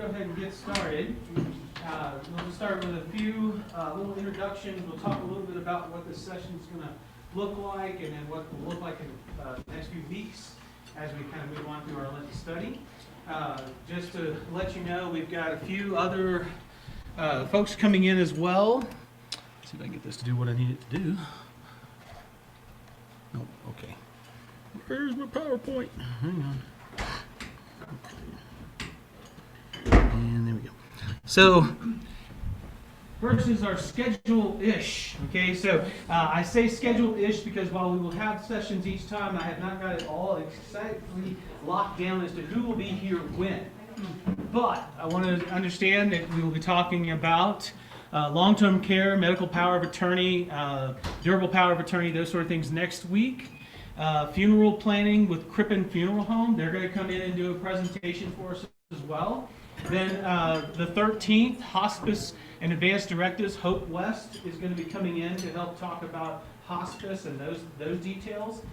ahead and get started. We'll just start with a few little introductions. We'll talk a little bit about what this session is going to look like, and then what it will look like in the next few weeks as we kind of move on through our Lent study. Just to let you know, we've got a few other folks coming in as well. Let's see if I can get this to do what I need it to do. Nope, okay. Where's my PowerPoint? Hang on. And there we go. So, first is our schedule-ish. Okay, so I say schedule-ish because while we will have sessions each time, I have not got it all exactly locked down as to who will be here when. But I want to understand that we will be talking about long-term care, medical power of attorney, durable power of attorney, those sort of things next week. Funeral planning with Crippen Funeral Home. They're going to come in and do a presentation for us as well. Then the 13th, Hospice and Advanced Directives, Hope West is going to be coming in to help talk about hospice and those details.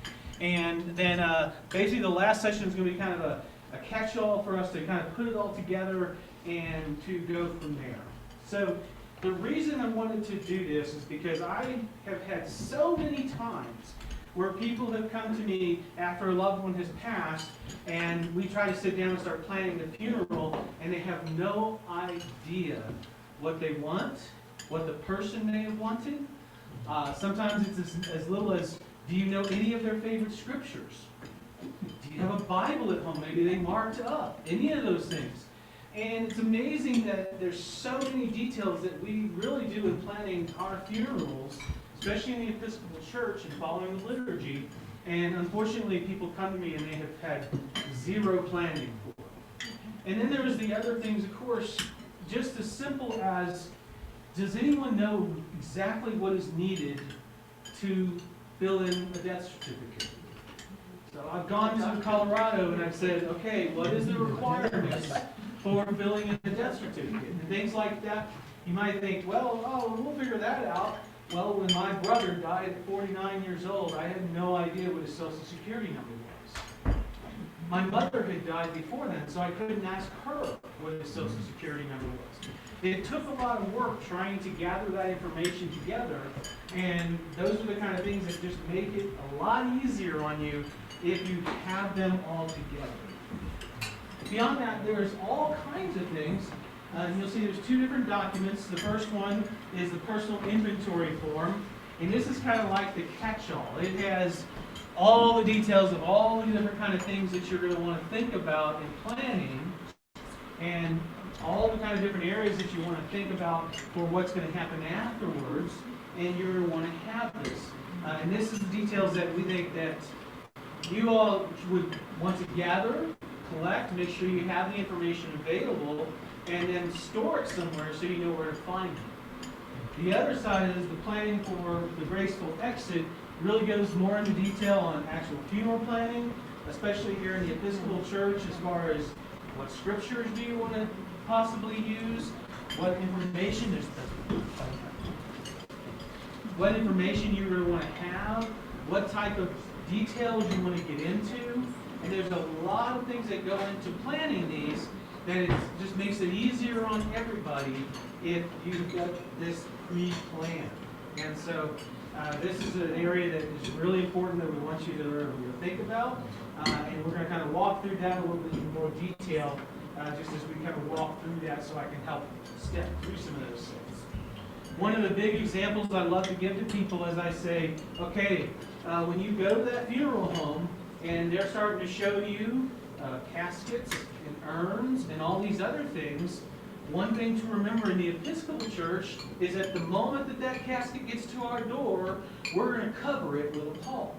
And then basically the last session is going to be kind of a catch-all for us to kind of put it all together and to go from there. So the reason I wanted to do this is because I have had so many times where people have come to me after a loved one has passed, and we try to sit down and start planning the funeral, and they have no idea what they want, what the person may have wanted. Sometimes it's as little as, do you know any of their favorite scriptures? Do you have a Bible at home? Maybe they marked up. Any of those things. And it's amazing that there's so many details that we really do in planning our funerals, especially in the Episcopal Church and following the liturgy. And unfortunately, people come to me and they have had zero planning for it. And then there's the other things, of course, just as simple as, does anyone know exactly what is needed to fill in a death certificate? So I've gone to Colorado and I've said, okay, what is the requirements for filling in a death certificate? And things like that, you might think, well, we'll figure that out. Well, when my brother died at 49 years old, I had no idea what his Social Security number was. My mother had died before then, so I couldn't ask her what his Social Security number was. It took a lot of work trying to gather that information together, and those are the kind of things that just make it a lot easier on you if you have them all together. Beyond that, there's all kinds of things. And you'll see there's two different documents. The first one is the personal inventory form, and this is kind of like the catch-all. It has all the details of all the different kind of things that you're going to want to think about in planning, and all the kind of different areas that you want to think about for what's going to happen afterwards, and you're going to want to have this. And this is the details that we think that you all would want to gather, collect, make sure you have the information available, and then store it somewhere so you know where to find it. The other side is the planning for the Graceful exit really goes more into detail on actual funeral planning, especially here in the Episcopal Church, as far as what scriptures do you want to possibly use, what information you're going to want to have, what type of details you want to get into, and there's a lot of things that go into planning these that it just makes it easier on everybody if you've got this pre-planned. And so this is an area that is really important that we want you to think about. And we're going to kind of walk through that a little bit in more detail just as we kind of walk through that so I can help step through some of those things. One of the big examples I love to give to people is I say, okay, when you go to that funeral home and they're starting to show you caskets and urns and all these other things, one thing to remember in the Episcopal Church is that the moment that that casket gets to our door, we're going to cover it with a pall.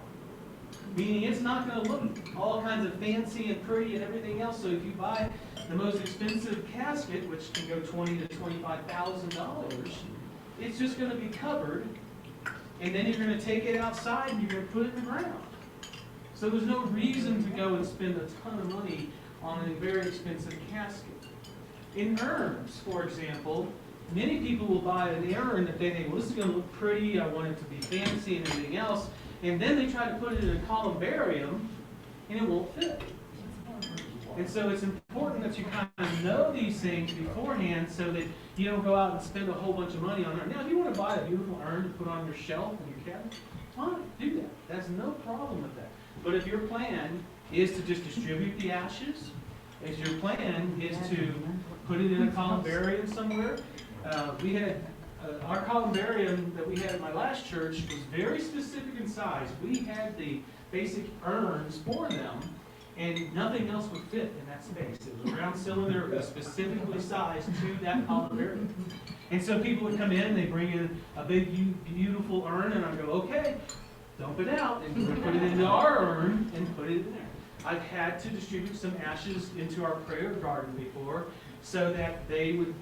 Meaning it's not going to look all kinds of fancy and pretty and everything else. So if you buy the most expensive casket, which can go $20,000 to $25,000, it's just going to be covered, and then you're going to take it outside and you're going to put it in the ground. So there's no reason to go and spend a ton of money on a very expensive casket. In urns, for example, many people will buy an urn that they think, well, this is going to look pretty, I want it to be fancy and everything else, and then they try to put it in a columbarium, and it won't fit. And so it's important that you kind of know these things beforehand so that you don't go out and spend a whole bunch of money on it. Now, if you want to buy a beautiful urn to put on your shelf in your cabinet, fine, do that. That's no problem with that. But if your plan is to just distribute the ashes, if your plan is to put it in a columbarium somewhere, we had our columbarium that we had at my last church was very specific in size. We had the basic urns for them, and nothing else would fit in that space. It was a round cylinder, it was specifically sized to that columbarium. And so people would come in, they bring in a big, beautiful urn, and I'd go, okay, dump it out, and we put it into our urn and put it in there. I've had to distribute some ashes into our prayer garden before so that they would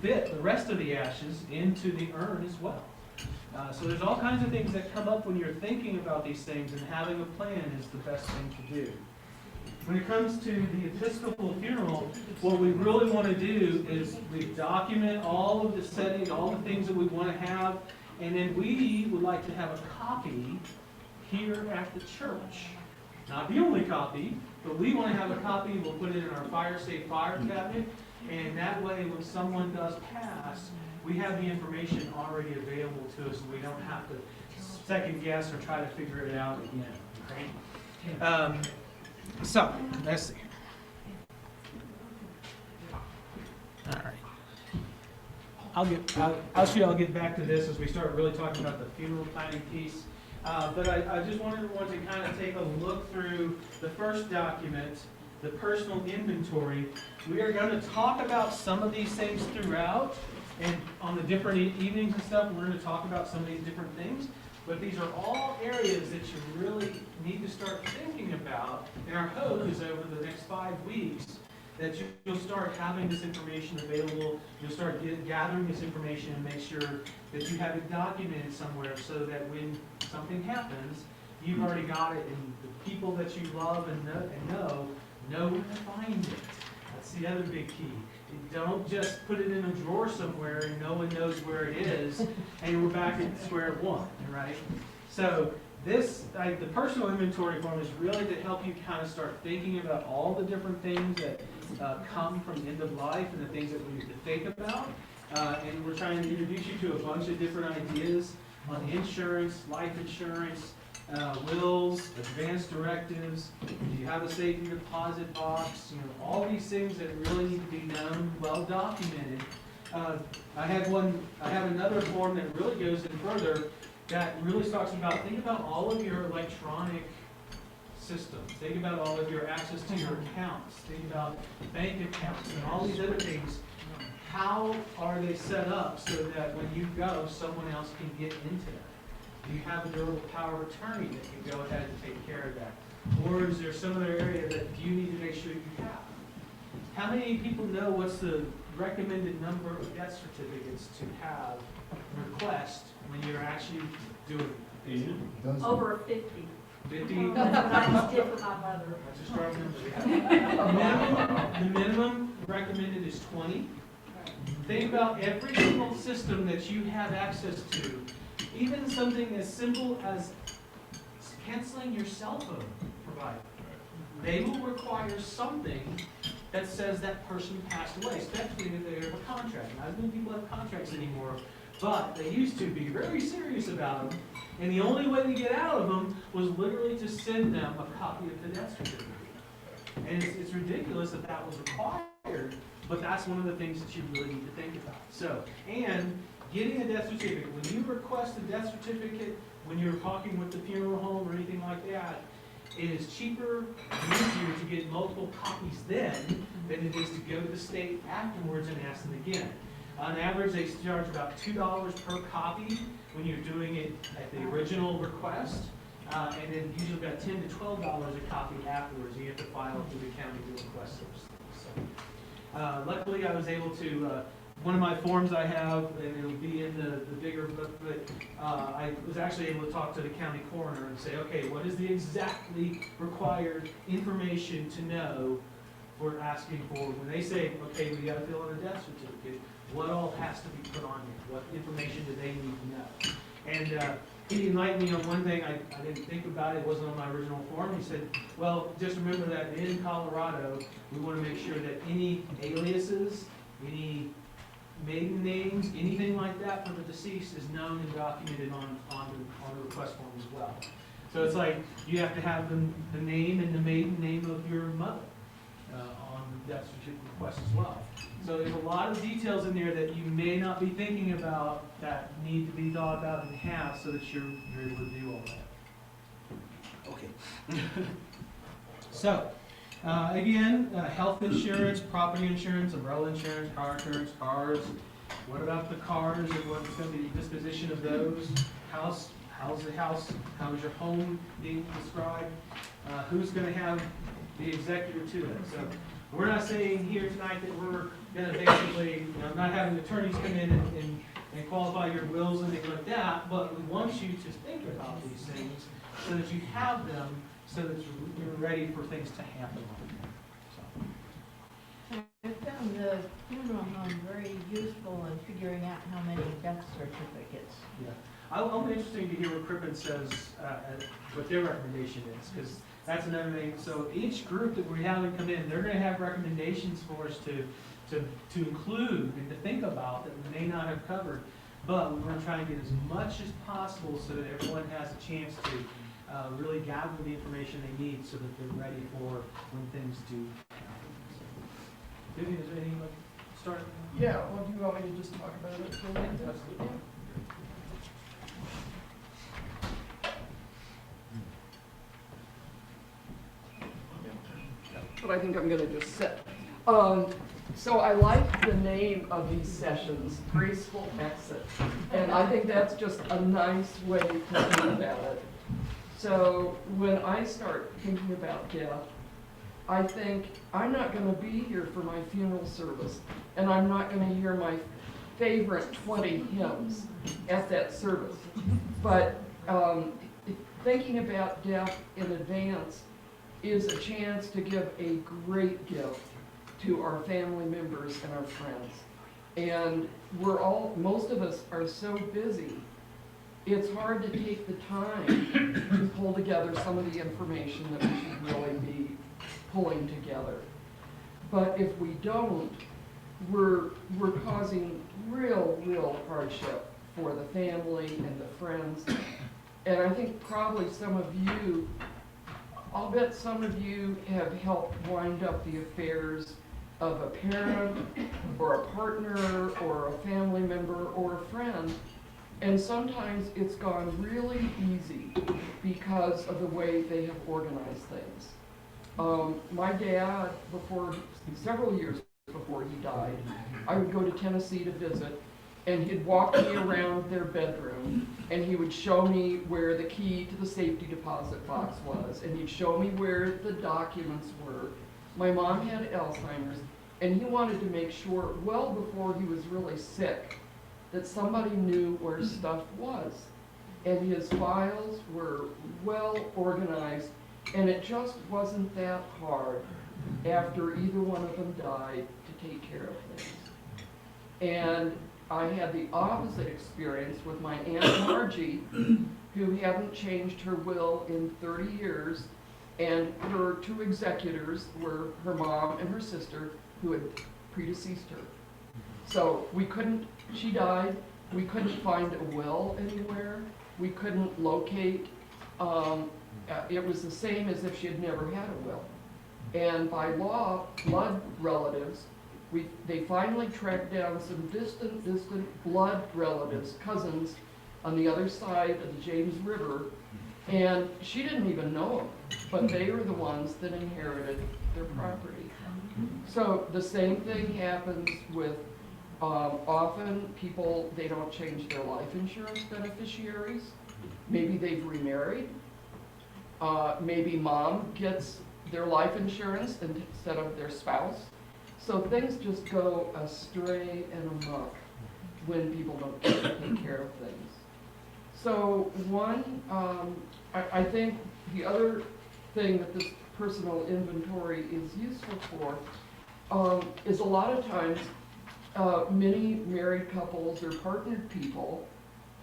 fit the rest of the ashes into the urn as well. So there's all kinds of things that come up when you're thinking about these things, and having a plan is the best thing to do. When it comes to the Episcopal funeral, what we really want to do is we document all of the settings, all the things that we want to have, and then we would like to have a copy here at the church. Not the only copy, but we want to have a copy. We'll put it in our fire safe fire cabinet, and that way when someone does pass, we have the information already available to us, and we don't have to second guess or try to figure it out again. Okay? So, let's see. All right. I'll get back to this as we start really talking about the funeral planning piece. But I just wanted everyone to kind of take a look through the first document, the personal inventory. We are going to talk about some of these things throughout, and on the different evenings and stuff, we're going to talk about some of these different things. But these are all areas that you really need to start thinking about. And our hope is over the next 5 weeks that you'll start having this information available. You'll start gathering this information and make sure that you have it documented somewhere so that when something happens, you've already got it, and the people that you love and know where to find it. That's the other big key. You don't just put it in a drawer somewhere and no one knows where it is, and we're back at square one, right? So this, the personal inventory form is really to help you kind of start thinking about all the different things that come from end of life and the things that we need to think about. And we're trying to introduce you to a bunch of different ideas on insurance, life insurance, wills, advance directives. Do you have a safety deposit box? All these things that really need to be known, well documented. I have another form that really goes in further that really talks about, think about all of your electronic systems. Think about all of your access to your accounts. Think about bank accounts and all these other things. How are they set up so that when you go, someone else can get into that? Do you have a durable power of attorney that can go ahead and take care of that? Or is there some other area that you need to make sure you have? How many people know what's the recommended number of death certificates to have request when you're actually doing it? Over 50. 50? No, but I just did for my mother. That's a strong number. The minimum recommended is 20. Think about every single system that you have access to, even something as simple as canceling your cell phone provider. They will require something that says that person passed away, especially if they have a contract. Not as many people have contracts anymore, but they used to be very serious about them. And the only way to get out of them was literally to send them a copy of the death certificate. And it's ridiculous that that was required, but that's one of the things that you really need to think about. So, and getting a death certificate, when you request a death certificate, when you're talking with the funeral home or anything like that, it is cheaper and easier to get multiple copies then than it is to go to the state afterwards and ask them again. On average, they charge about $2 per copy when you're doing it at the original request, and then usually about $10 to $12 a copy afterwards. You have to file through the county to request those things. So, luckily, I was able to. One of my forms I have, and it'll be in the bigger booklet, I was actually able to talk to the county coroner and say, okay, what is the exactly required information to know for asking for, when they say, okay, we got to fill in a death certificate, what all has to be put on here? What information do they need to know? And he enlightened me on one thing I didn't think about. It wasn't on my original form. He said, well, just remember that in Colorado, we want to make sure that any aliases, any maiden names, anything like that for the deceased is known and documented on the request form as well. So it's like you have to have the name and the maiden name of your mother on the death certificate request as well. So there's a lot of details in there that you may not be thinking about that need to be thought about and have so that you're able to do all that. Okay. So, again, health insurance, property insurance, umbrella insurance, car insurance, cars. What about the cars and what's going to be the disposition of those? How's the house, how's your home being described? Who's going to have the executor to it? So we're not saying here tonight that we're going to basically, not having attorneys come in and qualify your wills and things like that, but we want you to think about these things so that you have them so that you're ready for things to happen. I found the funeral home very useful in figuring out how many death certificates. Yeah. I'm interested to hear what Crippen says, what their recommendation is, because that's another thing. So each group that we have come in, they're going to have recommendations for us to include and to think about that we may not have covered. But we want to try and get as much as possible so that everyone has a chance to really gather the information they need so that they're ready for when things do happen. So, Vivian, is there anything like start? Yeah, well, do you want me to just talk about it for a minute? Absolutely. But I think I'm gonna just sit. So I like the name of these sessions, Graceful Exit. And I think that's just a nice way to think about it. So when I start thinking about death, I think I'm not gonna be here for my funeral service, and I'm not gonna hear my favorite 20 hymns at that service. But thinking about death in advance is a chance to give a great gift to our family members and our friends. And most of us are so busy, it's hard to take the time to pull together some of the information that we should really be pulling together. But if we don't, we're causing real hardship for the family and the friends. And I think probably I'll bet some of you have helped wind up the affairs of a parent or a partner or a family member or a friend. And sometimes it's gone really easy because of the way they have organized things. My dad, several years before he died, I would go to Tennessee to visit, and he'd walk me around their bedroom, and he would show me where the key to the safety deposit box was, and he'd show me where the documents were. My mom had Alzheimer's, and he wanted to make sure, well before he was really sick, that somebody knew where stuff was. And his files were well organized, and it just wasn't that hard after either one of them died to take care of things. And I had the opposite experience with my Aunt Margie, who hadn't changed her will in 30 years, and her two executors were her mom and her sister, who had predeceased her. So she died, we couldn't find a will anywhere, we couldn't locate, it was the same as if she had never had a will. And by law, blood relatives, they finally tracked down some distant blood relatives, cousins, on the other side of the James River, and she didn't even know them, but they were the ones that inherited their property. So the same thing happens with, often people, they don't change their life insurance beneficiaries. Maybe they've remarried. Maybe mom gets their life insurance instead of their spouse. So things just go astray and amok when people don't take care of things. So I think the other thing that this personal inventory is useful for is a lot of times many married couples or partnered people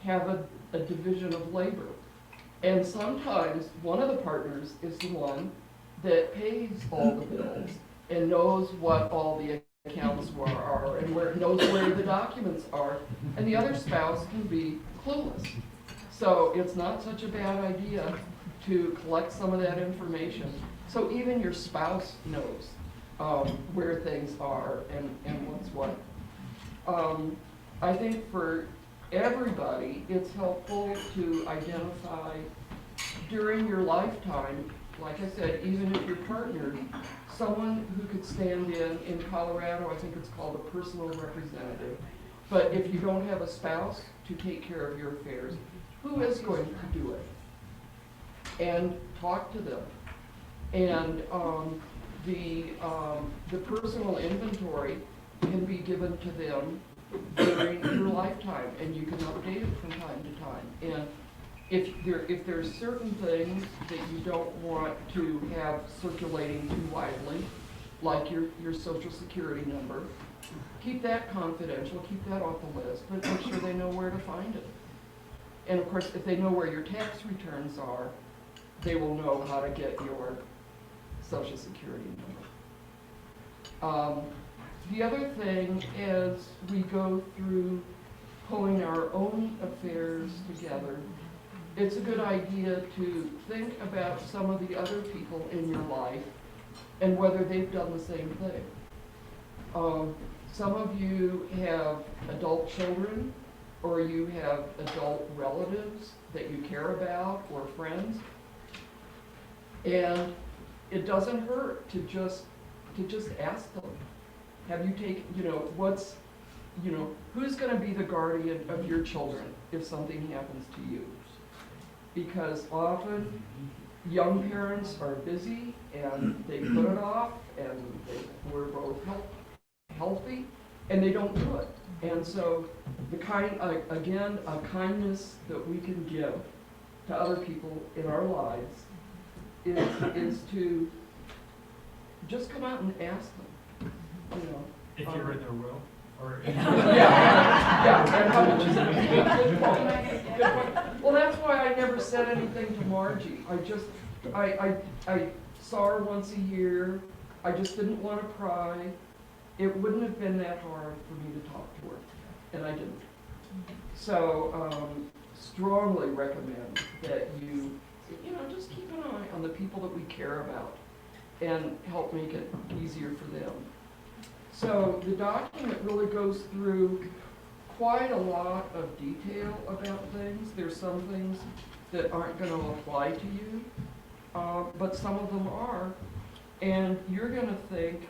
have a division of labor. And sometimes one of the partners is the one that pays all the bills and knows what all the accounts are and knows where the documents are, and the other spouse can be clueless. So it's not such a bad idea to collect some of that information. So even your spouse knows where things are and what's what. I think for everybody, it's helpful to identify during your lifetime, like I said, even if you're partnered, someone who could stand in Colorado, I think it's called a personal representative. But if you don't have a spouse to take care of your affairs, who is going to do it? And talk to them. And the personal inventory can be given to them during your lifetime, and you can update it from time to time. And if there's certain things that you don't want to have circulating too widely, like your social security number, keep that confidential, keep that off the list, but make sure they know where to find it. And of course, if they know where your tax returns are, they will know how to get your social security number. The other thing is we go through pulling our own affairs together. It's a good idea to think about some of the other people in your life and whether they've done the same thing. Some of you have adult children, or you have adult relatives that you care about, or friends. And it doesn't hurt to just ask them. Have you taken, who's going to be the guardian of your children if something happens to you? Because often young parents are busy and they put it off, and we're both healthy, and they don't do it. And so a kindness that we can give to other people in our lives is to just come out and ask them. If you're in their will, or yeah. And how much is it? Good point. Well, that's why I never said anything to Margie. I saw her once a year. I just didn't want to pry. It wouldn't have been that hard for me to talk to her, and I didn't. So, strongly recommend that you just keep an eye on the people that we care about and help make it easier for them. So the document really goes through quite a lot of detail about things. There's some things that aren't going to apply to you, but some of them are. And you're going to think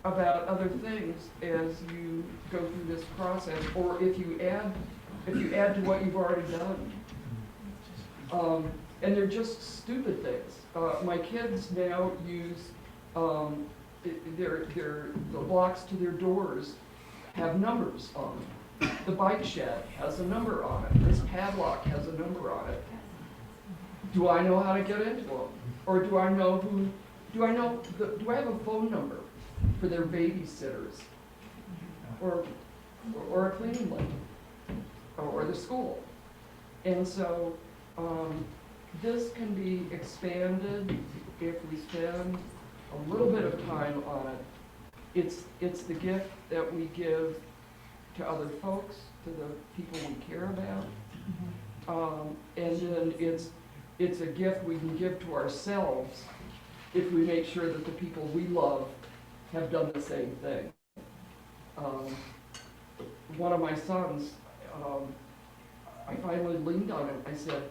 about other things as you go through this process, or if you add to what you've already done. And they're just stupid things. My kids now use the locks to their doors have numbers on them. The bike shed has a number on it. This padlock has a number on it. Do I know how to get into them? Or do I know do I have a phone number for their babysitters? Or a cleaning lady? Or the school? And so this can be expanded if we spend a little bit of time on it. It's the gift that we give to other folks, to the people we care about, and then it's a gift we can give to ourselves if we make sure that the people we love have done the same thing. One of my sons, I finally leaned on him. I said,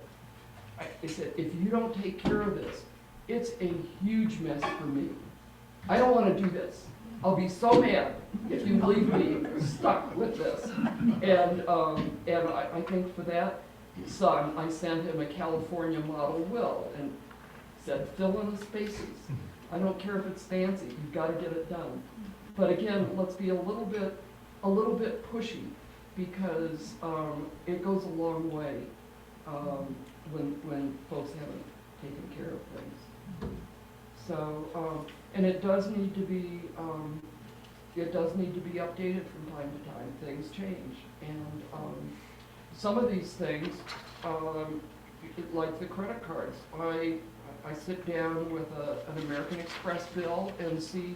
if you don't take care of this, it's a huge mess for me. I don't want to do this. I'll be so mad if you leave me stuck with this. And I think for that son, I sent him a California model will and said, fill in the spaces. I don't care if it's fancy. You've got to get it done. But again, let's be a little bit pushy, because it goes a long way when folks haven't taken care of things. So, and it does need to be updated from time to time. Things change, and some of these things, like the credit cards, I sit down with an American Express bill and see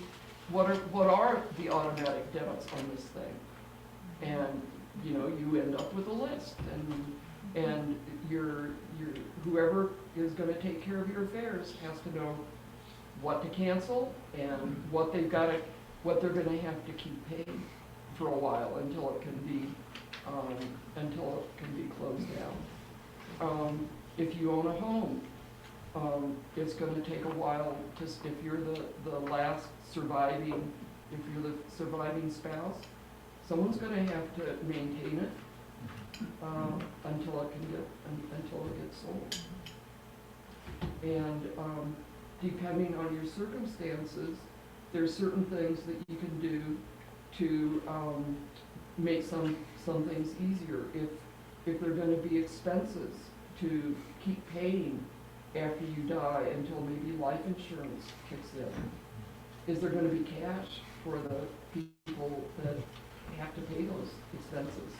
what are the automatic debits on this thing. And, you know, you end up with a list, and your whoever is gonna take care of your affairs has to know what to cancel and what they're gonna have to keep paying for a while until it can be closed down. If you own a home, it's gonna take a while to, if you're the last surviving, if you're the surviving spouse, someone's gonna have to maintain it, until it gets sold. And, depending on your circumstances, there's certain things that you can do to, make some things easier. If there are gonna be expenses to keep paying after you die until maybe life insurance kicks in, is there gonna be cash for the people that have to pay those expenses?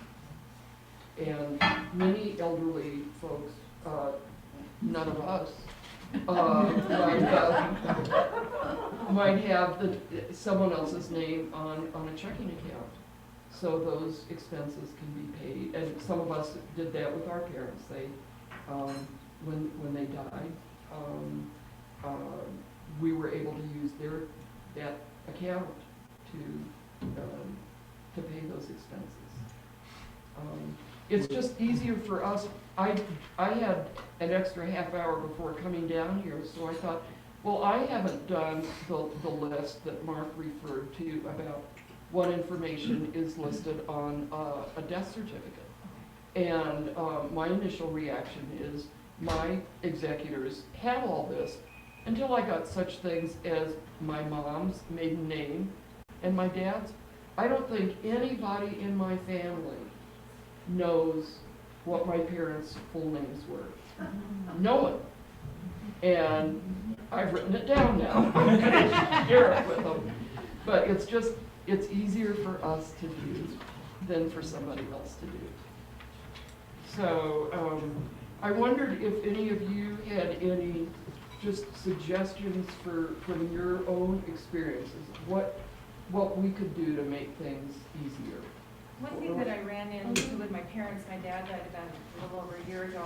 And many elderly folks, none of us, might have someone else's name on a checking account. So those expenses can be paid, and some of us did that with our parents. They, when they died, we were able to use that account to pay those expenses. It's just easier for us. I had an extra half hour before coming down here, so I thought, well, I haven't done the list that Mark referred to about what information is listed on a death certificate. And my initial reaction is my executors have all this until I got such things as my mom's maiden name and my dad's. I don't think anybody in my family knows what my parents' full names were. No one. And I've written it down now. I'm gonna share it with them. But it's easier for us to do than for somebody else to do. So I wondered if any of you had any just suggestions from your own experiences, what we could do to make things easier. One thing that I ran into with my parents, my dad died about a little over a year ago.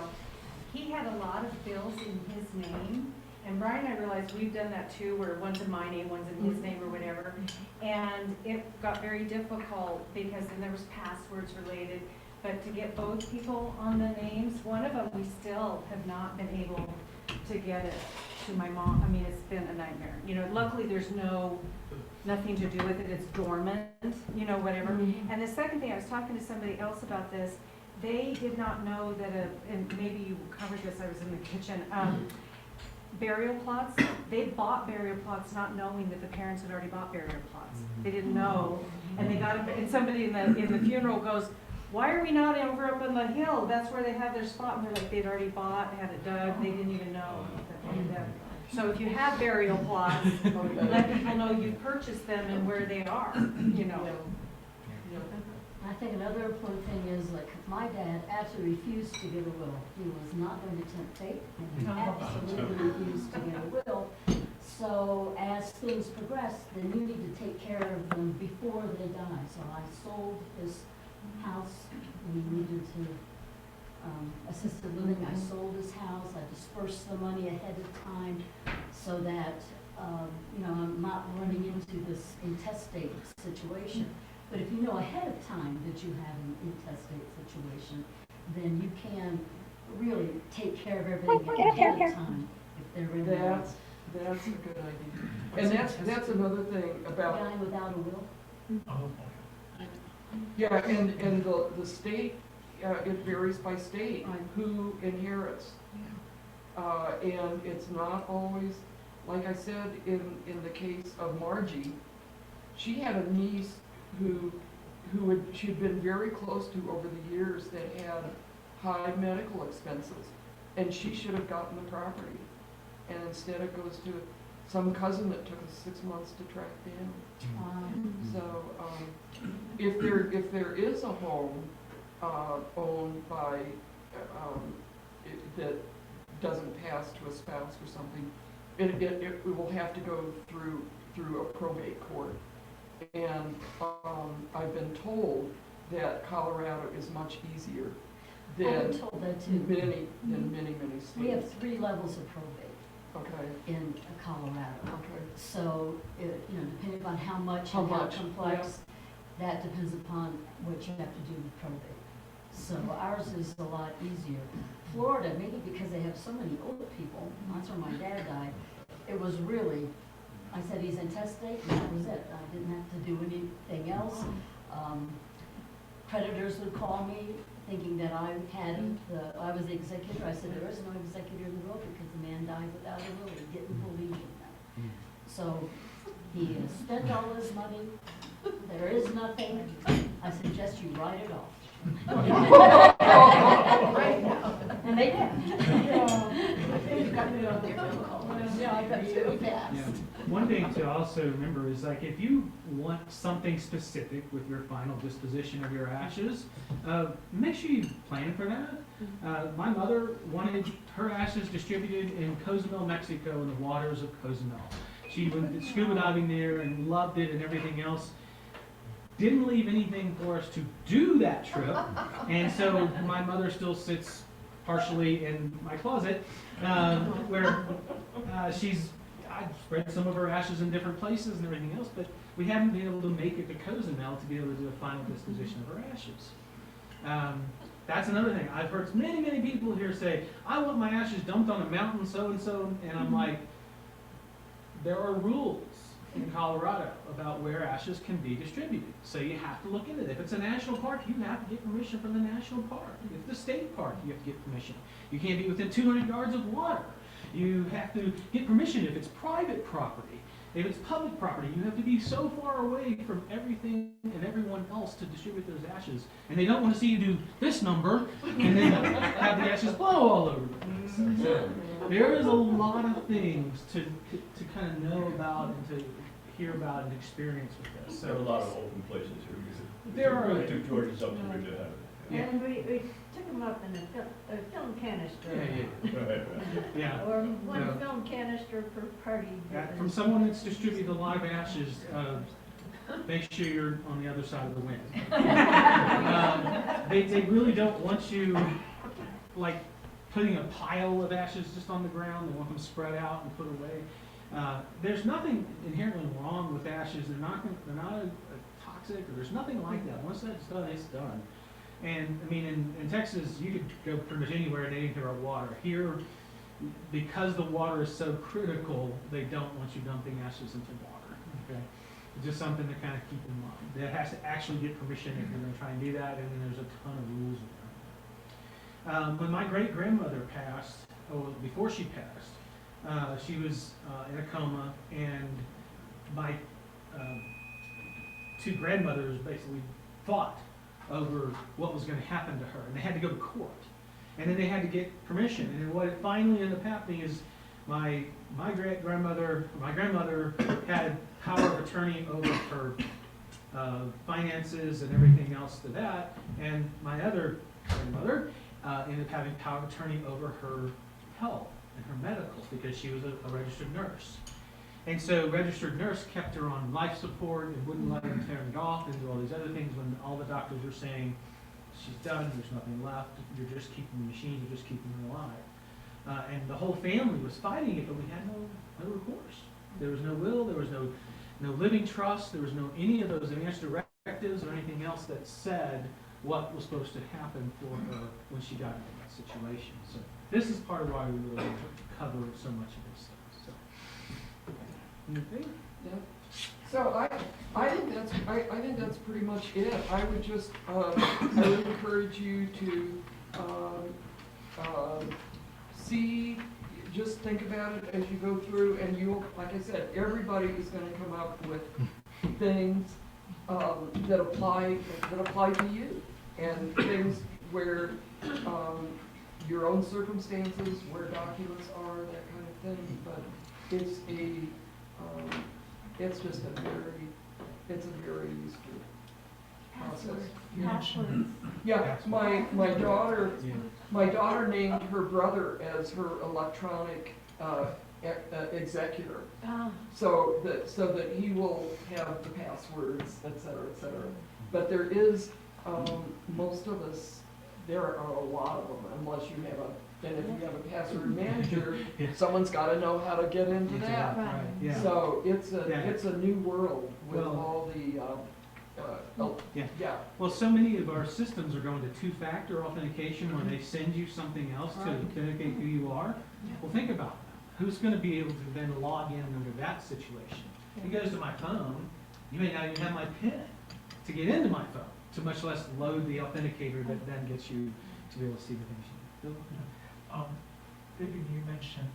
He had a lot of bills in his name, and Brian and I realized we've done that too, where one's in my name, one's in his name or whatever. And it got very difficult because then there was passwords related, but to get both people on the names, one of them we still have not been able to get it to my mom. I mean, it's been a nightmare. You know, luckily there's nothing to do with it, it's dormant, you know, whatever. And the second thing, I was talking to somebody else about this, they did not know that and maybe you covered this, I was in the kitchen, burial plots, they bought burial plots not knowing that the parents had already bought burial plots. They didn't know, and they got it, and somebody in the funeral goes, why are we not over up on the hill? That's where they have their spot. And they're like, they'd already bought, had it dug, they didn't even know that they did. So if you have burial plots, let people know you purchased them and where they are, you know. I think another important thing is, like, my dad absolutely refused to give a will. He was not going to tempt fate, and he absolutely refused to give a will. So as things progressed, then you need to take care of them before they die. So I sold his house. We needed to assisted living. I sold his house. I dispersed the money ahead of time so that you know, I'm not running into this intestate situation. But if you know ahead of time that you have an intestate situation, then you can really take care of everything ahead of time if they're in there. That's a good idea. And that's another thing about. Guy without a will. Oh, Yeah, and the state, it varies by state who inherits. And it's not always, like I said, in the case of Margie, she had a niece she'd been very close to over the years that had high medical expenses, and she should have gotten the property. And instead it goes to some cousin that took us 6 months to track down. So if there is a home owned by, that doesn't pass to a spouse or something, it will have to go through a probate court. And I've been told that Colorado is much easier I've than been told that too. many states. We have 3 levels of probate Okay, in Colorado. okay. So, depending on how much How and how much, complex, that depends upon what you have to do with probate. So ours is a lot easier. Florida, maybe because they have so many older people, that's where my dad died, it was really, I said he's intestate, and that was it. I didn't have to do anything else. Creditors would call me thinking that I was the executor. I said, there is no executor in the will because the man died without a will. He didn't believe in that. So he has spent all his money. There is nothing. I suggest you write it off. And they did. Yeah, I got too fast. Yeah. One thing to also remember is like if you want something specific with your final disposition of your ashes, make sure you plan for that. My mother wanted her ashes distributed in Cozumel, Mexico, in the waters of Cozumel. She went scuba diving there and loved it and everything else. Didn't leave anything for us to do that trip, and so my mother still sits partially in my closet, where I spread some of her ashes in different places and everything else, but we haven't been able to make it to Cozumel to be able to do a final disposition of her ashes. That's another thing. I've heard many people here say, I want my ashes dumped on a mountain so-and-so, and I'm like, there are rules in Colorado about where ashes can be distributed. So you have to look into it. If it's a national park, you have to get permission from the national park. If it's a state park, you have to get permission. You can't be within 200 yards of water. You have to get permission if it's private property. If it's public property, you have to be so far away from everything and everyone else to distribute those ashes. And they don't want to see you do this number and then have the ashes blow all over the place. So there is a lot of things to kind of know about and to hear about and experience with this. There are a So lot of open places here. There are. We took George's up to Ridge to have it. Yeah. And we took them up in a film canister. Right. yeah. Or one No. film canister per party. From someone that's distributed a lot of ashes, make sure you're on the other side of the wind. They really don't want you like putting a pile of ashes just on the ground. They want them spread out and put away. There's nothing inherently wrong with ashes. They're not toxic, or there's nothing like that. Once that's done, it's done. And I mean, in Texas, you could go pretty much anywhere and anything about water. Here, because the water is so critical, they don't want you dumping ashes into water. Okay, it's just something to kind of keep in mind. That has to actually get permission if you're going to try and do that, and then there's a ton of rules around it. When my great-grandmother passed, before she passed, she was in a coma, and my 2 grandmothers basically fought over what was going to happen to her, and they had to go to court, and then they had to get permission. And then what it finally ended up happening is my grandmother had power of attorney over her finances and everything else to that, and my other grandmother ended up having power of attorney over her health and her medicals because she was a registered nurse. And so registered nurse kept her on life support and wouldn't let her turn it off and do all these other things when all the doctors were saying, she's done, there's nothing left, you're just keeping the machine, you're just keeping her alive. And the whole family was fighting it, but we had no recourse. There was no will, there was no living trust, there was no any of those advanced directives or anything else that said what was supposed to happen for her when she got into that situation. So this is part of why we really cover so much of this stuff. So. Yeah. So I think that's pretty much it. I would just I would encourage you to just think about it as you go through, and you'll, like I said, everybody is going to come up with things that apply to you, and things where your own circumstances, where documents are, that kind of thing. But it's just a very useful. process. Passwords. Yeah, my daughter, Yeah. my daughter named her brother as her electronic executor. Ah, So that he will have the passwords, et cetera, et cetera. But there is, most of us, there are a lot of them, unless you have and if you have a password manager, Yeah. someone's gotta know how to get into that. Right, yeah. So Yeah. it's a new world with Well- all the, Yeah. yeah, Well, so many of our systems are going to two-factor authentication where they send you something else to Right. authenticate who you are. Well, think about that. Who's going to be able to then log in under that situation? It goes to my phone. You may not even have my PIN to get into my phone, to much less load the authenticator that then gets you to be able to see the things you do. Vivian, you mentioned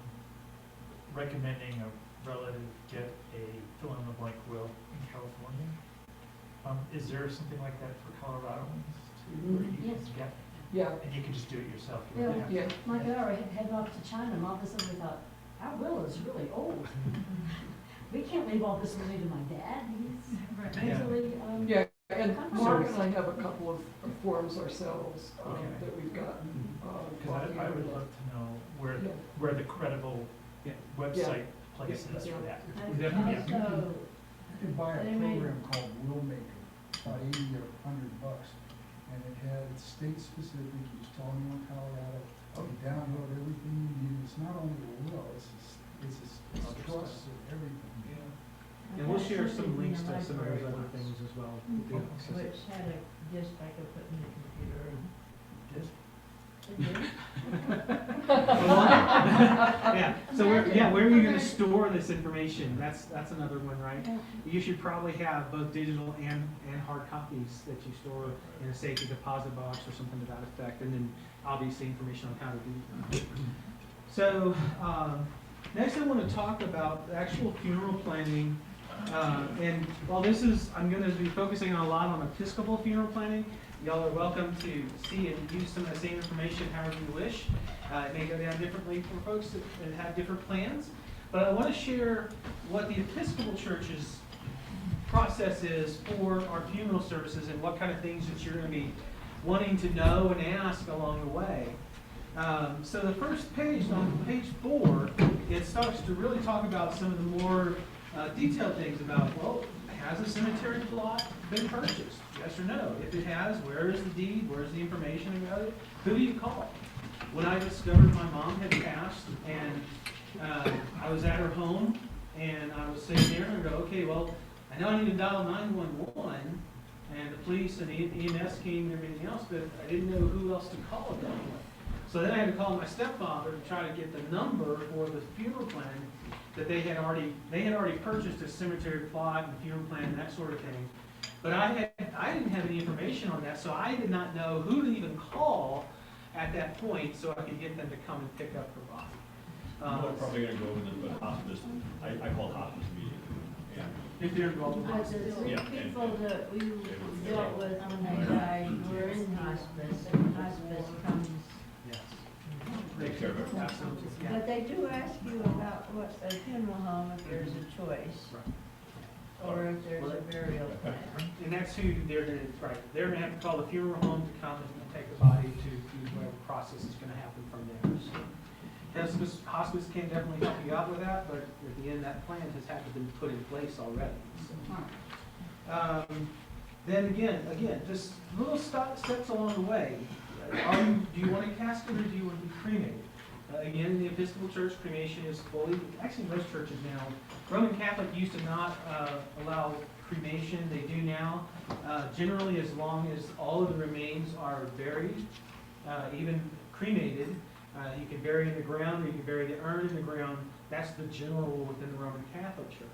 recommending a relative get a fill-in-the-blank will in California. Is there something like that for Coloradoans too, where you can Yes. get, yeah, and you can just do it yourself? You don't have to- yeah. My daughter headed off to China, and all of a sudden we thought, our will is really old. We can't leave all this money to my dad, he's Yeah. mentally, Yeah, and Mark and I have a couple of forms ourselves, Okay. that we've gotten. Because I would love to know where, Yeah. where the credible Yeah. website place is Yeah. for that. Definitely. also, You can buy a They may- program called Willmaker, about 80 or $100, and it has state specific, you just tell them you're in Colorado, you download everything you need, it's not only a will, it's Other trusts stuff. and everything. And we'll share some links to some of those library other once, things as well. which had a disc I could put in the computer and. Just- It did. Yeah, so where are you gonna store this information? That's another one, right? You should probably have both digital and hard copies that you store in a safety deposit box or something to that effect, and then obviously information on how to do that. So, next I want to talk about the actual funeral planning. And while I'm gonna be focusing a lot on Episcopal funeral planning. Y'all are welcome to see and use some of the same information however you wish. It may go down differently for folks that have different plans. But I want to share what the Episcopal Church's process is for our funeral services and what kind of things that you're going to be wanting to know and ask along the way. So the first page, on page 4, it starts to really talk about some of the more detailed things about, well, has a cemetery plot been purchased? Yes or no? If it has, where is the deed? Where's the information about it? Who do you call? When I discovered my mom had passed and I was at her home and I was sitting there and I go, okay, well, I know I need to dial 911 and the police and EMS came and everything else, but I didn't know who else to call at that point. So then I had to call my stepfather to try to get the number for the funeral plan that they had already purchased a cemetery plot and funeral plan and that sort of thing. But I didn't have any information on that, so I did not know who to even call at that point so I could get them to come and pick up her body. We're probably gonna go with the hospice, I call it hospice meeting. Yeah. If they're involved in But hospice. the Yeah, and- people that we dealt with when they died were in hospice, and hospice comes. Yes. Take care of it. Absolutely, yeah. But they do ask you about what a funeral home if there's a choice, Right. or if there's a burial plan. And that's who they're gonna have to call the funeral home to come and take the body to whatever process is gonna happen from there. So, hospice can definitely help you out with that, but at the end, that plan has had to be put in place already. So, then again, just little steps along the way. Do you want a casket or do you want to be cremated? Again, in the Episcopal Church, cremation is fully, actually most churches now, Roman Catholic used to not allow cremation, they do now. Generally, as long as all of the remains are buried, even cremated, you can bury in the ground or you can bury the urn in the ground. That's the general rule within the Roman Catholic Church.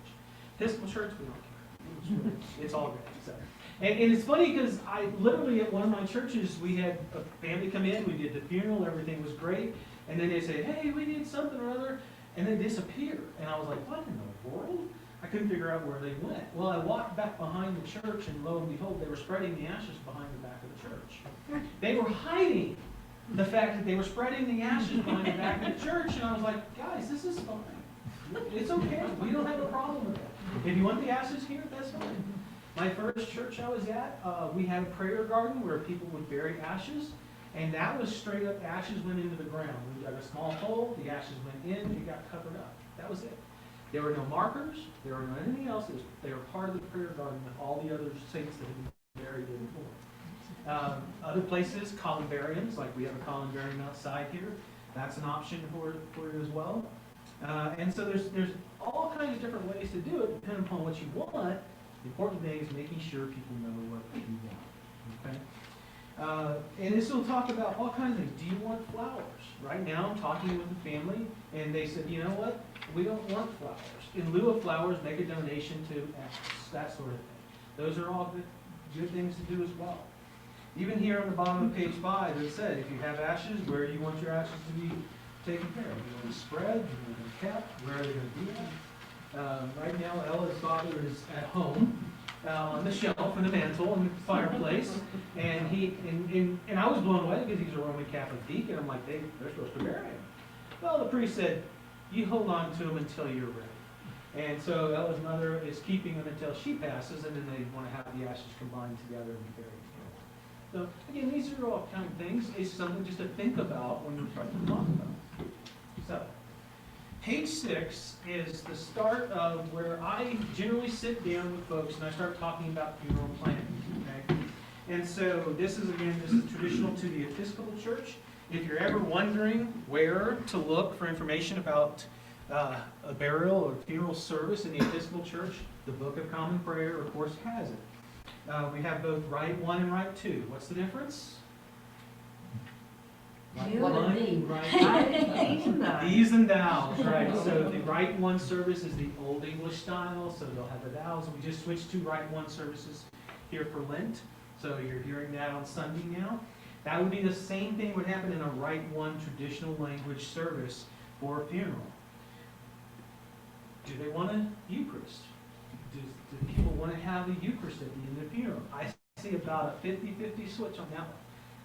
Episcopal Church, we don't care. It's all good. So. And it's funny because I literally at one of my churches, we had a family come in, we did the funeral, everything was great. And then they say, hey, we need something or other, and they disappear. And I was like, what in the world? I couldn't figure out where they went. Well, I walked back behind the church, and lo and behold, they were spreading the ashes behind the back of the church. They were hiding the fact that they were spreading the ashes behind the back of the church, and I was like, guys, this is fine. It's okay. We don't have a problem with that. If you want the ashes here, that's fine. My first church I was at, we had a prayer garden where people would bury ashes, and that was straight up ashes went into the ground. We dug a small hole, the ashes went in, it got covered up. That was it. There were no markers, there were no anything else. They were part of the prayer garden with all the other saints that had been buried in before. Other places, columbariums, like we have a columbarium outside here. That's an option for you as well. And so there's all kinds of different ways to do it, depending upon what you want. The important thing is making sure people know what you want. Okay? And this will talk about all kinds of things. Do you want flowers? Right now, I'm talking with a family, and they said, you know what? We don't want flowers. In lieu of flowers, make a donation to X, that sort of thing. Those are all good things to do as well. Even here on the bottom of page 5, it said, if you have ashes, where do you want your ashes to be taken care of? You want to spread? You want them kept? Where are they going to be? Right now, Ella's father is at home on the shelf in the mantle in the fireplace, and I was blown away because he's a Roman Catholic deacon. I'm like, they're supposed to bury him. Well, the priest said, you hold on to him until you're ready. And so Ella's mother is keeping him until she passes, and then they want to have the ashes combined together and be buried together. So again, these are all kind of things. It's something just to think about when you're trying to talk about. So. Page 6 is the start of where I generally sit down with folks and I start talking about funeral planning. Okay? And so this is traditional to the Episcopal Church. If you're ever wondering where to look for information about a burial or funeral service in the Episcopal Church, the Book of Common Prayer, of course, has it. We have both Rite 1 and Rite 2. What's the difference? You and me. Right. These and thous, right? So the Rite 1 service is the Old English style, so they'll have the thous. We just switched to Rite 1 services here for Lent, so you're hearing that on Sunday now. That would be the same thing would happen in a Rite 1 traditional language service for a funeral. Do they want a Eucharist? Do people want to have a Eucharist at the end of the funeral? I see about a 50-50 switch on that one.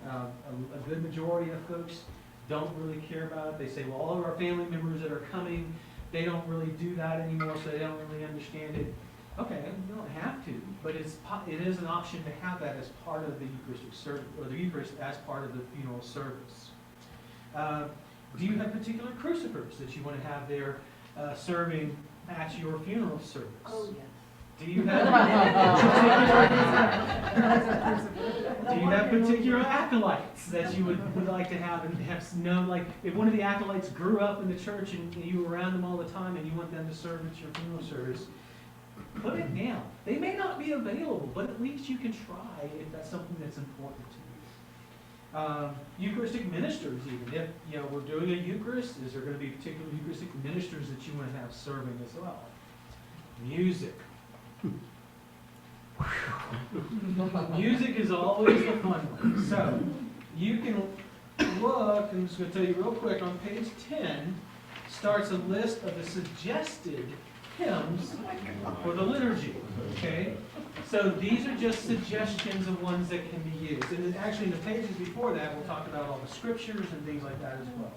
A good majority of folks don't really care about it. They say, well, all of our family members that are coming, they don't really do that anymore, so they don't really understand it. Okay, you don't have to, but it is an option to have that as part of the Eucharistic service, or the Eucharist as part of the funeral service. Do you have particular crucifers that you want to have there serving at your funeral service? Oh, yes. Do you have particular acolytes that you would like to have and have known, like if one of the acolytes grew up in the church and you were around them all the time and you want them to serve at your funeral service, put it down. They may not be available, but at least you can try if that's something that's important to you. Eucharistic ministers, even if we're doing a Eucharist, is there going to be particular Eucharistic ministers that you want to have serving as well? Music. Music is always the fun one. So you can look, I'm just going to tell you real quick, on page 10 starts a list of the suggested hymns for the liturgy. Okay? So these are just suggestions of ones that can be used. And then actually in the pages before that, we'll talk about all the scriptures and things like that as well.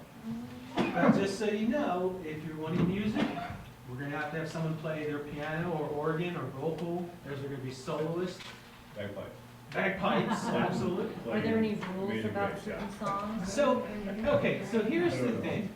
But just so you know, if you're wanting music, we're going to have someone play their piano or organ or vocal. There's going to be soloists. Bagpipes, absolutely. Are there any rules about certain songs? So here's the thing.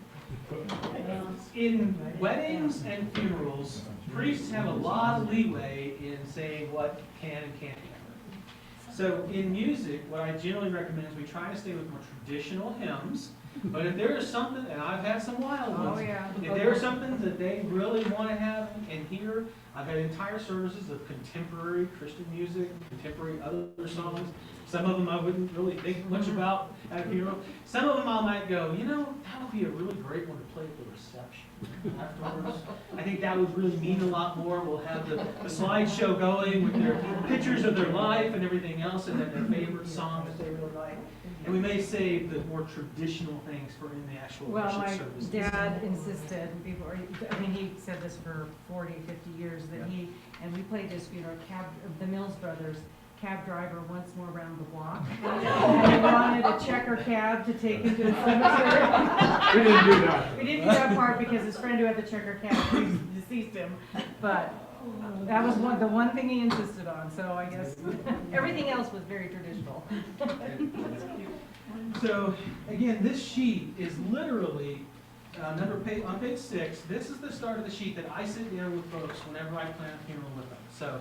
In weddings and funerals, priests have a lot of leeway in saying what can and can't happen. So in music, what I generally recommend is we try to stay with more traditional hymns. But if there is something, and I've had some wild ones, if there is something that they really want to have and hear, I've had entire services of contemporary Christian music, contemporary other songs. Some of them I wouldn't really think much about at a funeral. Some of them I might go, that would be a really great one to play at the reception afterwards. I think that would really mean a lot more. We'll have the slideshow going with their pictures of their life and everything else, and then their favorite song that they really like. And we may save the more traditional things for in the actual worship service. Well, my dad insisted before, he said this for 40, 50 years, that and we played this funeral, the Mills Brothers, cab driver once more around the block. And he wanted a checker cab to take him to the cemetery. We didn't do that. We didn't do that part because his friend who had the checker cab deceased him. But That was the one thing he insisted on, so I guess everything else was very traditional. So, again, this sheet is literally, on page 6, this is the start of the sheet that I sit down with folks whenever I plan a funeral with them. So,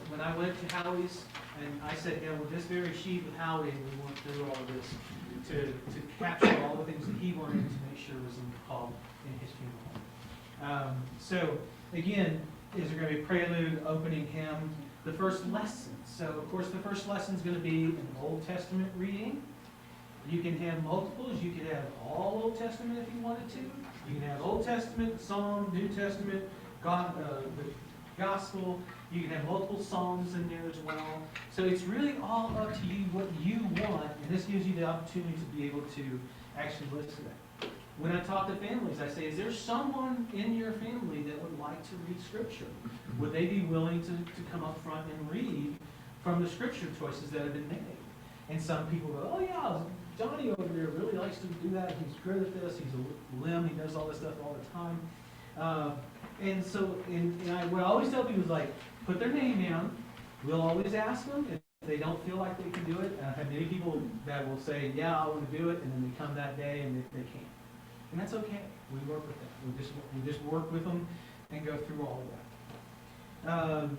when I went to Howie's, and I sat down with this very sheet with Howie, and we went through all of this to capture all the things that he wanted to make sure was involved in his funeral. So, again, is there going to be prelude, opening hymn, the first lesson? So, of course, the first lesson is going to be an Old Testament reading. You can have multiples. You could have all Old Testament if you wanted to. You can have Old Testament, Psalm, New Testament, the Gospel. You can have multiple Psalms in there as well. So it's really all up to you what you want, and this gives you the opportunity to be able to actually listen to that. When I talk to families, I say, is there someone in your family that would like to read Scripture? Would they be willing to come up front and read from the Scripture choices that have been made? And some people go, oh yeah, Johnny over here really likes to do that. He's good at this. He's a limb. He does all this stuff all the time. And so, what I always tell people is like, put their name down. We'll always ask them if they don't feel like they can do it. I've had many people that will say, yeah, I want to do it, and then they come that day and they can't. And that's okay. We work with that. We just work with them and go through all of that.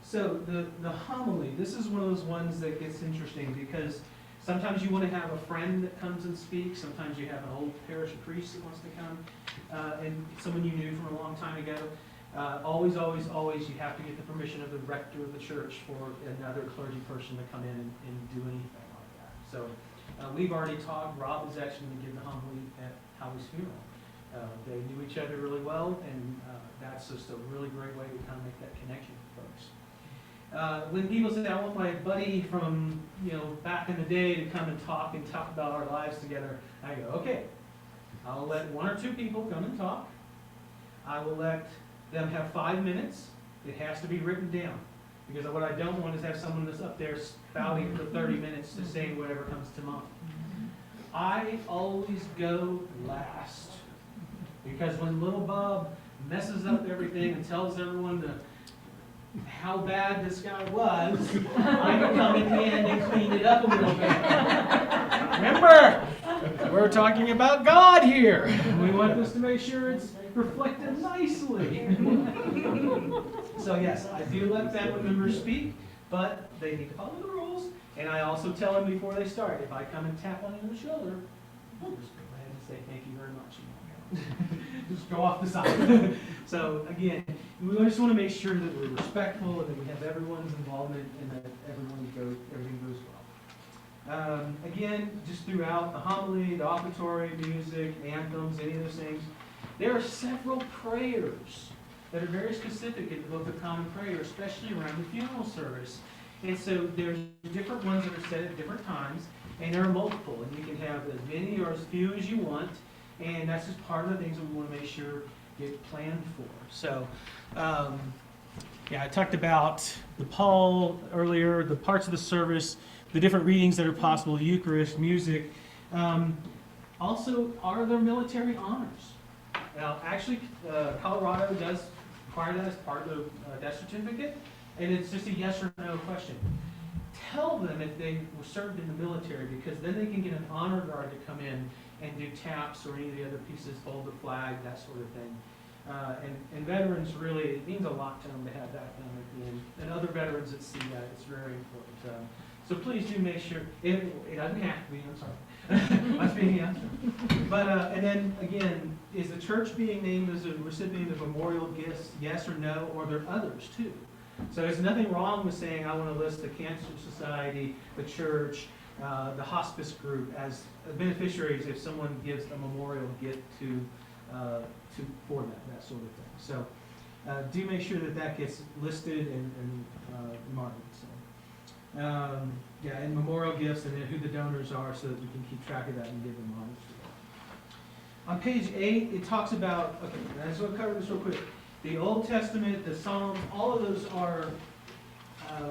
So the homily, this is one of those ones that gets interesting because sometimes you want to have a friend that comes and speaks. Sometimes you have an old parish priest that wants to come, and someone you knew from a long time ago. Always, you have to get the permission of the rector of the church for another clergy person to come in and do anything like that. So we've already talked. Rob is actually going to give the homily at Howie's funeral. They knew each other really well, and that's just a really great way to kind of make that connection with folks. When people say, I want my buddy from back in the day to come and talk about our lives together, I go, okay, I'll let 1 or 2 people come and talk. I will let them have 5 minutes. It has to be written down. Because what I don't want is have someone that's up there spouting for 30 minutes to say whatever comes to mind. I always go last. Because when little Bob messes up everything and tells everyone how bad this guy was, I can come in the end and clean it up a little bit. Remember, we're talking about God here. We want this to make sure it's reflected nicely. So yes, I do let family members speak, but they need to follow the rules. And I also tell them before they start, if I come and tap on you on the shoulder, just go ahead and say thank you very much. Just go off the side. So again, we just want to make sure that we're respectful and that we have everyone's involvement and that everything goes well. Again, just throughout the homily, the offertory, music, anthems, any of those things, there are several prayers that are very specific in the Book of Common Prayer, especially around the funeral service. And so there's different ones that are said at different times, and there are multiple, and you can have as many or as few as you want. And that's just part of the things that we want to make sure get planned for. So, I talked about the Paul earlier, the parts of the service, the different readings that are possible, the Eucharist, music. Also, are there military honors? Now, actually, Colorado does require that as part of the death certificate, and it's just a yes or no question. Tell them if they were served in the military, because then they can get an honor guard to come in and do taps or any of the other pieces, fold the flag, that sort of thing. And veterans really, it means a lot to them to have that done at the end. And other veterans that see that, it's very important. So please do make sure, it doesn't have to be, I'm sorry. I'm speaking answer. But, and then again, is the church being named as a recipient of memorial gifts, yes or no, or are there others too? So there's nothing wrong with saying I want to list the Cancer Society, the church, the hospice group as beneficiaries if someone gives a memorial gift for that sort of thing. So do make sure that gets listed and marked. So, and memorial gifts and then who the donors are so that we can keep track of that and give them honors. On page 8, it talks about, okay, I just want to cover this real quick. The Old Testament, the Psalms, all of those are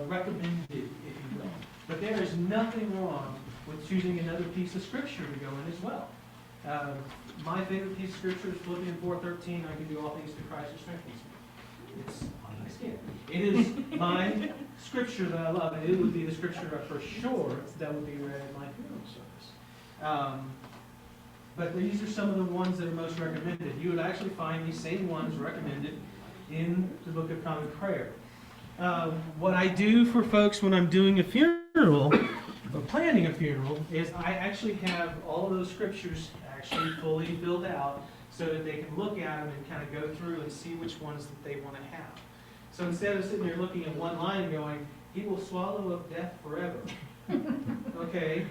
recommended, if you will. But there is nothing wrong with choosing another piece of Scripture to go in as well. My favorite piece of Scripture is Philippians 4:13. I can do all things through Christ who strengthens me. It's It is my scripture that I love, and it would be the scripture for sure that would be read in my funeral service. But these are some of the ones that are most recommended. You would actually find these same ones recommended in the Book of Common Prayer. What I do for folks when I'm doing a funeral, or planning a funeral, is I actually have all of those scriptures actually fully filled out so that they can look at them and kind of go through and see which ones that they want to have. So instead of sitting there looking at one line and going, "He will swallow up death forever." Okay.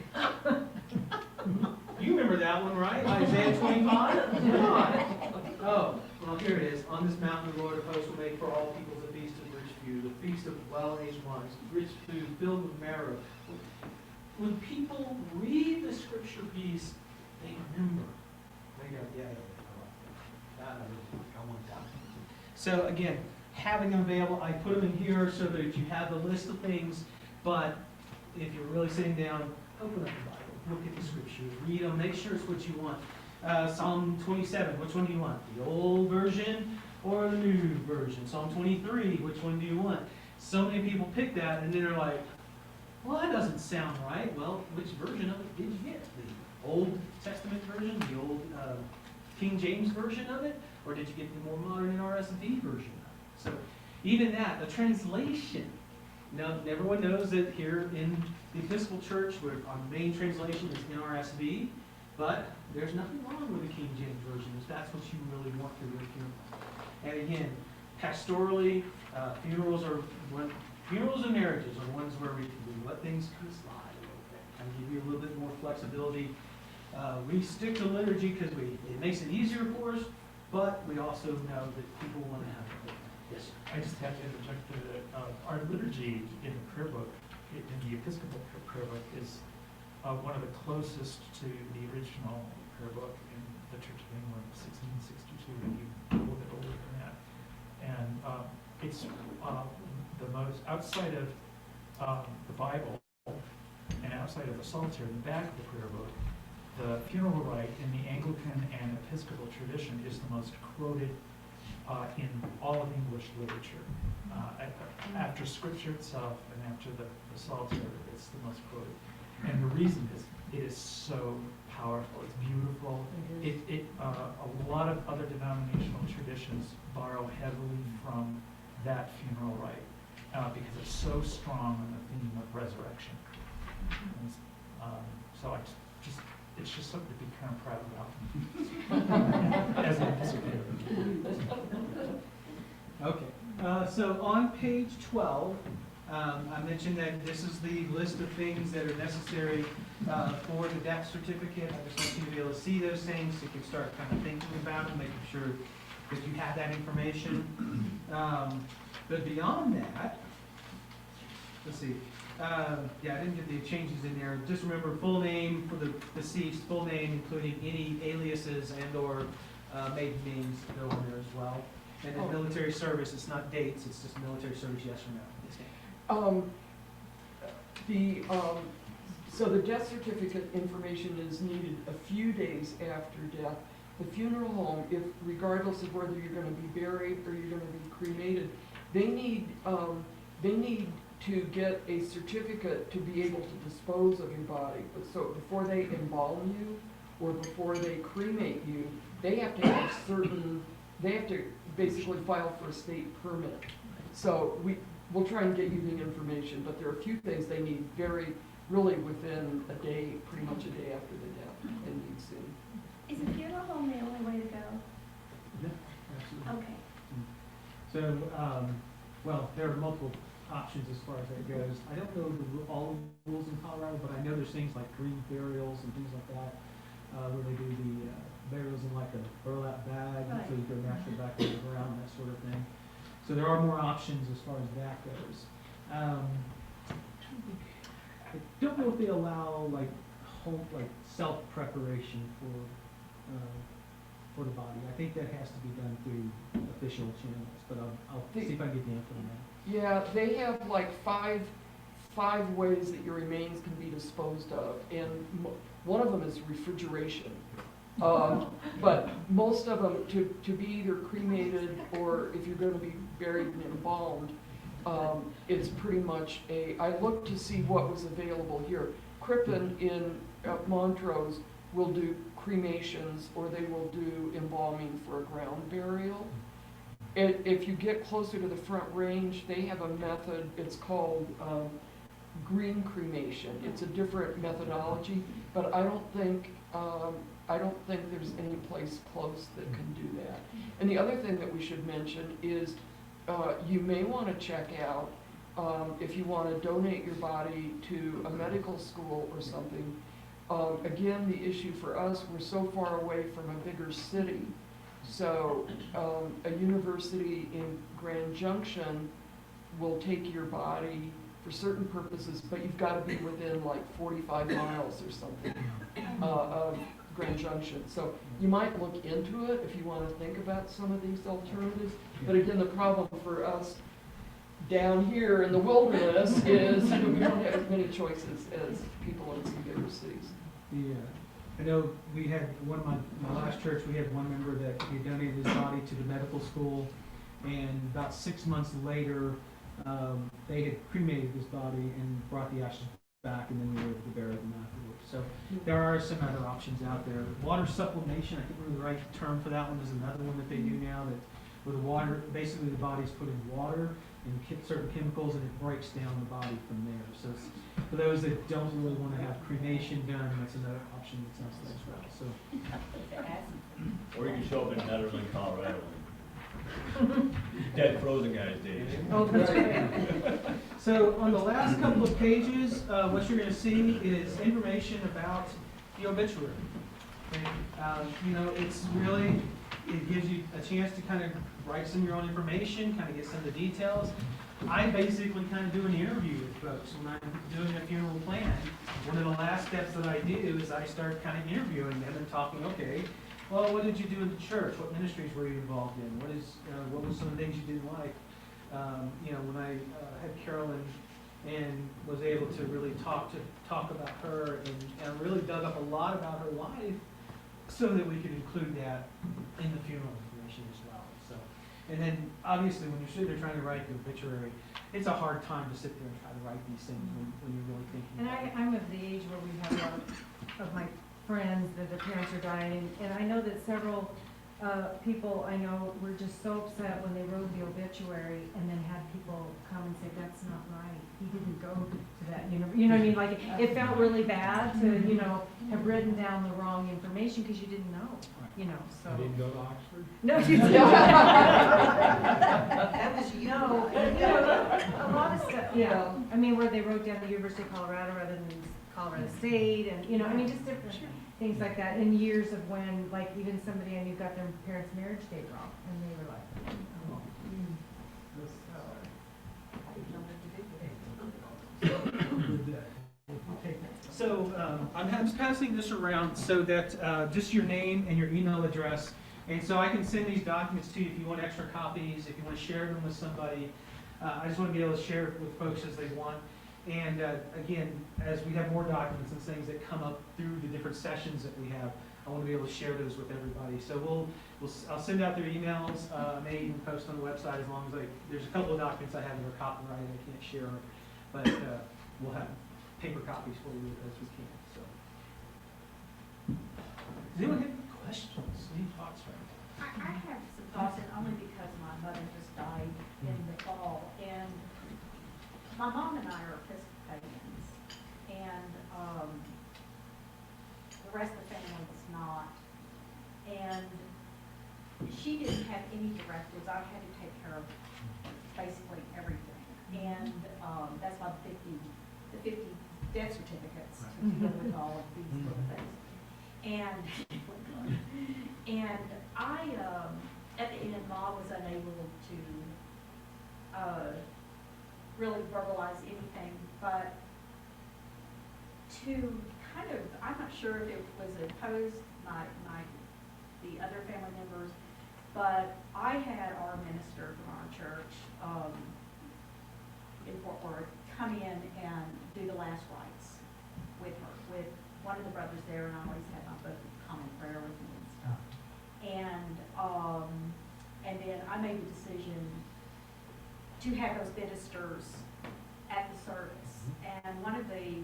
You remember that one, right? Isaiah 25? Come on. Oh, well, here it is. On this mountain, the Lord of hosts will make for all peoples a feast of rich food, a feast of well-aged wines, rich food filled with marrow. When people read the scripture piece, they remember. They go, yeah, I like that. I want that. So again, having them available, I put them in here so that you have the list of things, but if you're really sitting down, open up the Bible, look at the scriptures, read them, make sure it's what you want. Psalm 27, which one do you want? The old version or the new version? Psalm 23, which one do you want? So many people pick that and then they're like, well, that doesn't sound right. Well, which version of it did you get? The Old Testament version, the old King James version of it? Or did you get the more modern NRSV version of it? So even that, the translation. Now, everyone knows that here in the Episcopal Church, where our main translation is NRSV, but there's nothing wrong with the King James Version if that's what you really want for your funeral. And again, pastorally, funerals and marriages are ones where we let things kind of slide a little bit, kind of give you a little bit more flexibility. We stick to liturgy because it makes it easier for us, but we also know that people want to have it. Yes, sir. I just have to interject that our liturgy in the prayer book, in the Episcopal prayer book, is one of the closest to the original prayer book in the Church of England, 1662, maybe a little bit older than that. And it's the most, outside of the Bible and outside of the Psalter in the back of the prayer book, the funeral rite in the Anglican and Episcopal tradition is the most quoted in all of English literature. After Scripture itself and after the Psalter, it's the most quoted. And the reason is it is so powerful. It's beautiful. A lot of other denominational traditions borrow heavily from that funeral rite because it's so strong on the theme of resurrection. So it's just something to be kind of proud about as an Episcopalian. Okay, so on page 12, I mentioned that this is the list of things that are necessary for the death certificate. I just want you to be able to see those things so you can start kind of thinking about them, making sure that you have that information. But beyond that, let's see. Yeah, I didn't get the changes in there. Just remember full name for the deceased, full name including any aliases and or maiden names that go on there as well. And then military service, it's not dates, it's just military service, yes or no. Yes, ma'am. So the death certificate information is needed a few days after death. The funeral home, if regardless of whether you're going to be buried or you're going to be cremated, they need to get a certificate to be able to dispose of your body. But so before they embalm you or before they cremate you, they have to have they have to basically file for a state permit. So we'll try and get you the information, but there are a few things they need really within a day, pretty much a day after the death, and need soon. Is a funeral home the only way to go? No, absolutely. Okay. So, well, there are multiple options as far as that goes. I don't know all the rules in Colorado, but I know there's things like green burials and things like that, where they do the burials in like a burlap bag, Right. so you go naturally back to the ground, that sort of thing. So there are more options as far as that goes. I don't know if they allow like self-preparation for the body. I think that has to be done through official channels, but I'll see if I can get the info on that. Yeah, they have like five ways that your remains can be disposed of, and one of them is refrigeration. But most of them, to be either cremated or if you're going to be buried and embalmed, It's pretty much I looked to see what was available here. Crippen in Montrose will do cremations, or they will do embalming for a ground burial. If you get closer to the Front Range, they have a method, it's called green cremation. It's a different methodology, but I don't think there's any place close that can do that. And the other thing that we should mention is you may want to check out if you want to donate your body to a medical school or something. Again, the issue for us, we're so far away from a bigger city. So a university in Grand Junction will take your body for certain purposes, but you've got to be within like 45 miles or something of Grand Junction. So you might look into it if you want to think about some of these alternatives. But again, the problem for us down here in the wilderness is we don't have as many choices as people in some bigger cities. Yeah, I know we had one of my last church, we had one member that he donated his body to the medical school, and about 6 months later, they had cremated his body and brought the ashes back, and then we were able to bury them afterwards. So there are some other options out there. Water sublimation, I think the right term for that one is another one that they do now, that with water, basically the body's put in water and certain chemicals, and it breaks down the body from there. So for those that don't really want to have cremation done, that's another option that's out there as well. So Or you can show up in Netherland, Colorado. Dead frozen guys days. oh, that's right. So on the last couple of pages, what you're going to see is information about the obituary. Okay? You know, it's really, it gives you a chance to kind of write some of your own information, kind of get some of the details. I basically kind of do an interview with folks when I'm doing a funeral plan. One of the last steps that I do is I start kind of interviewing them and talking, okay, well, what did you do in the church? What ministries were you involved in? What were some of the things you didn't like? You know, when I had Carolyn and was able to really talk about her and really dug up a lot about her life so that we could include that in the funeral information as well. So, and then obviously when you're sitting there trying to write the obituary, it's a hard time to sit there and try to write these things when you're really thinking. And about it. I'm of the age where we have a lot of my friends that their parents are dying, and I know that several people I know were just so upset when they wrote the obituary and then had people come and say, that's not right, he didn't go to that, you know what I mean, like, it felt really bad to, you know, have written down the wrong information because you didn't know, you know, so. I didn't go to Oxford? No, you didn't. That was you. No, you know, a lot of stuff, yeah, I mean, where they wrote down the University of Colorado rather than Colorado State, and, you know, I mean, just different things like that, in years of when, like, even somebody I knew got their parents' marriage date wrong, and they were like, oh. Okay, so I'm passing this around so that just your name and your email address, and so I can send these documents to you if you want extra copies, if you want to share them with somebody. I just want to be able to share it with folks as they want. And again, as we have more documents and things that come up through the different sessions that we have, I want to be able to share those with everybody. So I'll send out their emails. I may even post on the website as long as there's a couple of documents I have that are copyrighted I can't share, but we'll have paper copies for you as we can. So, does anyone have any questions? Any thoughts right now? I have some thoughts, and only because my mother just died in the fall, and my mom and I are Episcopalians, and the rest of the family was not. And she didn't have any directives. I had to take care of basically everything. And that's why the 50 death certificates to deal with all of these little things. And I, at the end, Mom was unable to really verbalize anything, but to kind of, I'm not sure if it was opposed, the other family members, but I had our minister from our church in Fort Worth come in and do the last rites with her, with one of the brothers there, and I always had my book of common prayer with me and stuff. And then I made the decision to have those ministers at the service. And one of the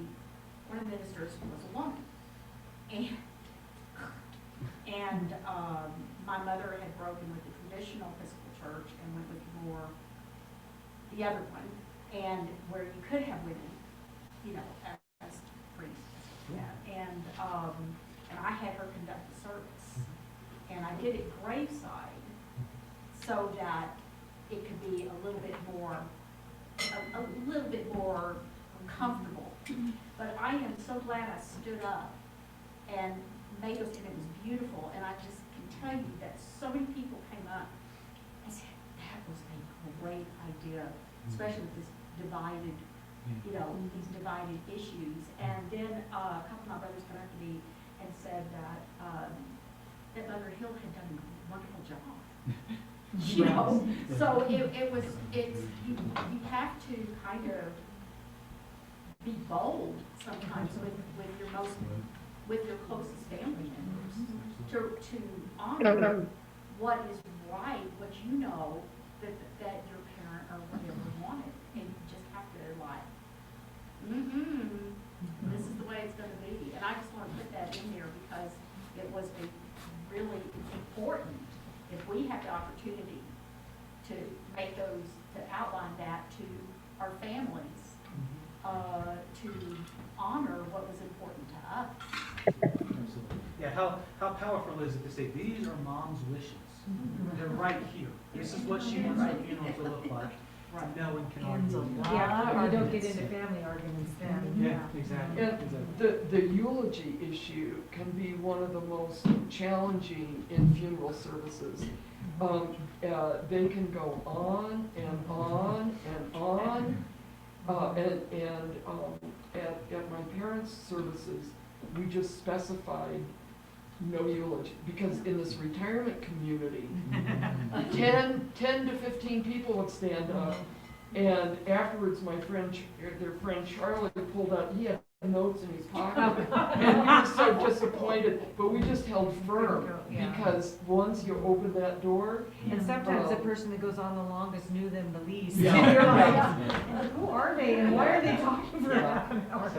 ministers was a woman. And my mother had broken with the traditional Episcopal Church and went with more the other one, and where you could have women, you know, as priests. Yeah. And I had her conduct the service, and I did it graveside so that it could be a little bit more comfortable. But I am so glad I stood up and made those, and it was beautiful. And I just can tell you that so many people came up and said, that was a great idea, especially with this divided, you know, these divided issues. And then a couple of my brothers came up to me and said that Mother Hill had done a wonderful job. You know, so you have to kind of be bold sometimes with your closest family members to honor what is right, what you know that your parent or whatever wanted, and you just have to like, this is the way it's going to be. And I just want to put that in there because it was a really important. If we have the opportunity to make those, to outline that to our families, to honor what was important to us. Absolutely. Yeah, how powerful is it to say, these are mom's wishes? They're right here. This is what she wants her funeral to look like. Right. No one can argue with that. Yeah, you don't get into family arguments then. Yeah, exactly. And the eulogy issue can be one of the most challenging in funeral services. They can go on and on and on. At my parents' services, we just specified no eulogy, because in this retirement community, 10 to 15 people would stand up, and afterwards their friend Charlie pulled out, he had notes in his pocket, and we were so disappointed, but we just held firm, because once you open that door. And sometimes the person that goes on the longest knew them the least. Yeah. And you're like, who are they and why are they talking for half an hour?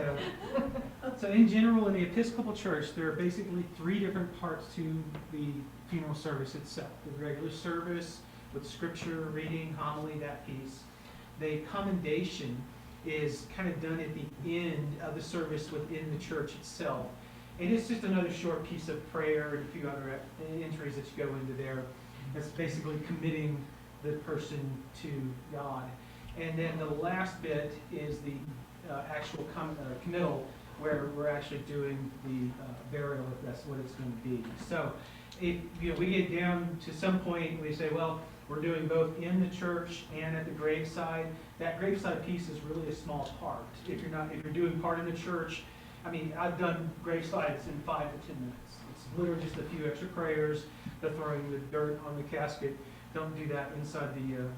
So in general, in the Episcopal Church, there are basically 3 different parts to the funeral service itself. The regular service with scripture, reading, homily, that piece. The commendation is kind of done at the end of the service within the church itself. And it's just another short piece of prayer and a few other entries that you go into there. It's basically committing the person to God. And then the last bit is the actual committal, where we're actually doing the burial, if that's what it's going to be. So if we get down to some point, we say, well, we're doing both in the church and at the graveside. That graveside piece is really a small part. If you're doing part in the church, I mean, I've done gravesides in 5 to 10 minutes. It's literally just a few extra prayers, the throwing the dirt on the casket. Don't do that inside the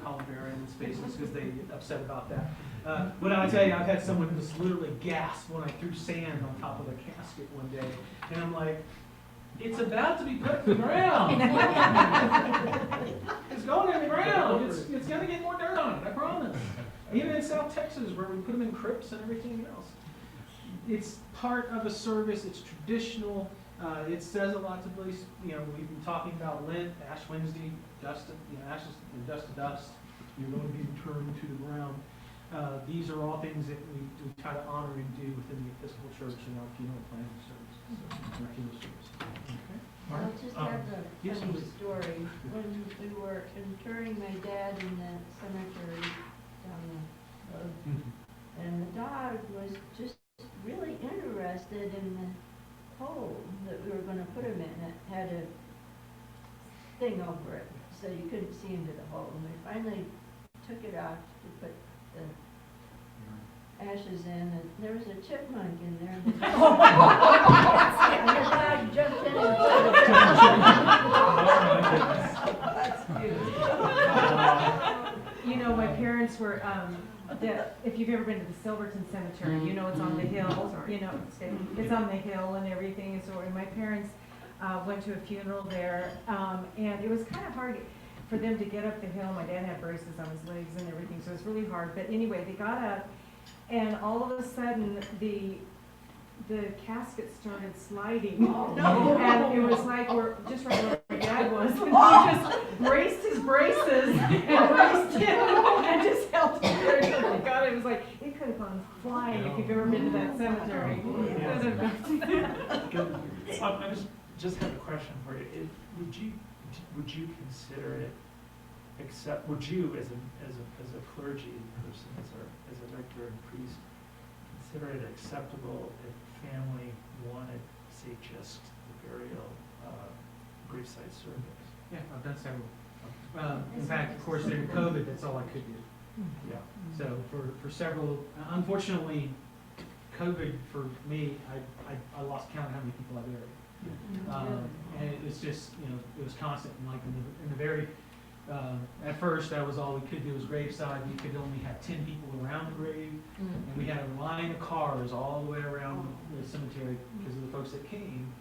columbarian spaces because they get upset about that. But I'll tell you, I've had someone just literally gasp when I threw sand on top of the casket one day, and I'm like, it's about to be put in the ground. It's going in the ground. It's going to get more dirt on it, I promise. Even in South Texas, where we put them in crypts and everything else. It's part of a service. It's traditional. It says a lot to believe. We've been talking about Lent, Ash Wednesday, ashes and dust to dust. You're going to be returned to the ground. These are all things that we try to honor and do within the Episcopal Church in our funeral planning service. Our funeral service. Okay. I'll just have a Yes, funny please. story. When we were interring my dad in the cemetery down the road, and the dog was just really interested in the hole that we were going to put him in. It had a thing over it, so you couldn't see into the hole. And we finally took it off to put the ashes in, and there was a chipmunk in there. And the dog jumped in and That's cute. My parents were, if you've ever been to the Silverton Cemetery, it's on the hill, it's on the hill and everything. And so my parents went to a funeral there, and it was kind of hard. for them to get up the hill, my dad had braces on his legs and everything, so it's really hard. But anyway, they got up, and all of a sudden, the casket started sliding. And it was like we're just right where my dad was. And he just braced his braces and braced him and just held him there until they got it. It was like, it could have gone flying if you've ever been to that cemetery. I just have a question for you. Would you consider it would you as a clergy person, as a rector and priest, consider it acceptable if family wanted, say, just the burial gravesite service? Yeah, I've done several. In fact, of course, during COVID, that's all I could do. Yeah. So for several, unfortunately, COVID for me, I lost count of how many people I buried. And it was just, it was constant. And like in the very, at first, that was all we could do was graveside. We could only have 10 people around the grave. And we had a line of cars all the way around the cemetery because of the folks that came,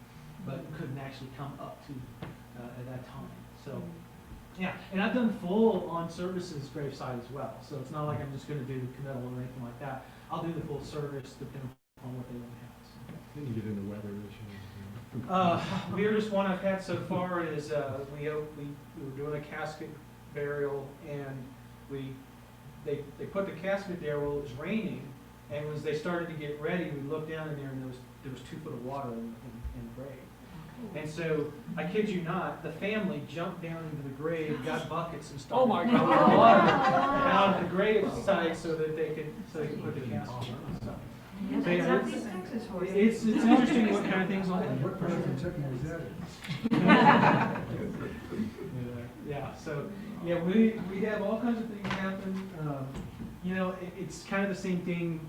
but couldn't actually come up to at that time. So, yeah, and I've done full on services graveside as well. So it's not like I'm just going to do committal or anything like that. I'll do the full service depending on what they want to have. So. Then you get into weather issues. Weirdest one I've had so far is we were doing a casket burial, and they put the casket there while it was raining, and as they started to get ready, we looked down in there and there was 2 foot of water in the grave. And so, I kid you not, the family jumped down into the grave, got buckets and started pouring water out of the grave site so that they could put the casket in. So, yeah, it's interesting what kind of things like that. What part of Kentucky was that in? Yeah, so, yeah, we have all kinds of things happen. It's kind of the same thing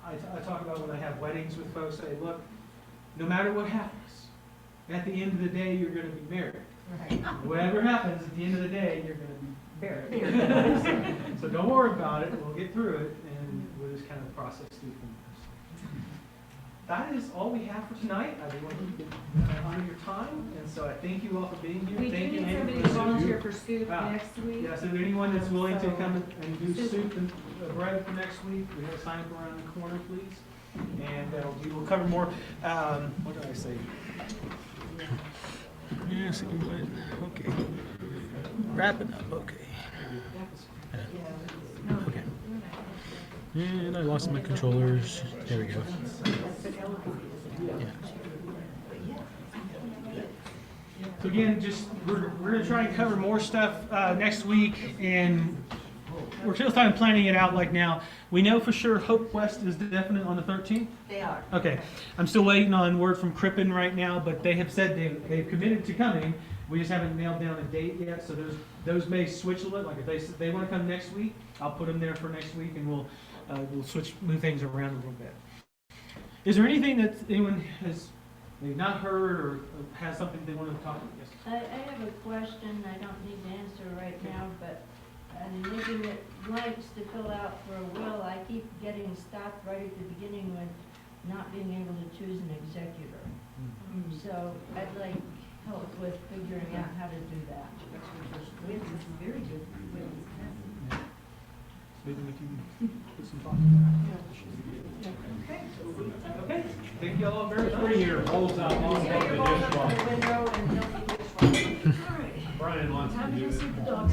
I talk about when I have weddings with folks. I say, look, no matter what happens, at the end of the day, you're going to be married. Right. Whatever happens, at the end of the day, you're going to be buried. So don't worry about it. We'll get through it, and we'll just kind of process through from there. That is all we have for tonight. I do want to honor your time, and so I thank you all for being here. We do Thank you, need Amy, somebody for to the soup. volunteer for soup next week. Yeah, so is there anyone that's willing to come and do Soup. soup and bread for next week? We have a sign up around the corner, please. And we will cover more. What did I say? Yes, okay. Wrapping up, okay. Okay. And I lost my controllers. There we go. Yeah. So again, we're going to try and cover more stuff next week, and we're still kind of planning it out like now. We know for sure Hope West is definite on the 13th. They are. Okay. I'm still waiting on word from Crippen right now, but they have said they've committed to coming. We just haven't nailed down a date yet, so those may switch a little. Like if they want to come next week, I'll put them there for next week, and we'll move things around a little bit. Is there anything that anyone has maybe not heard or has something they want to talk about? Yes. I have a question. I don't need to answer right now, but I'm looking at blanks to fill out for a will. I keep getting stopped right at the beginning with not being able to choose an executor. So I'd like help with figuring out how to do that. It's very good. Maybe we can put some thought to that. Okay. Thank you all very much. Bring your bowls out long Get your balls up to the window and tell me which one. Brian wants to do it. Time to go see the dog.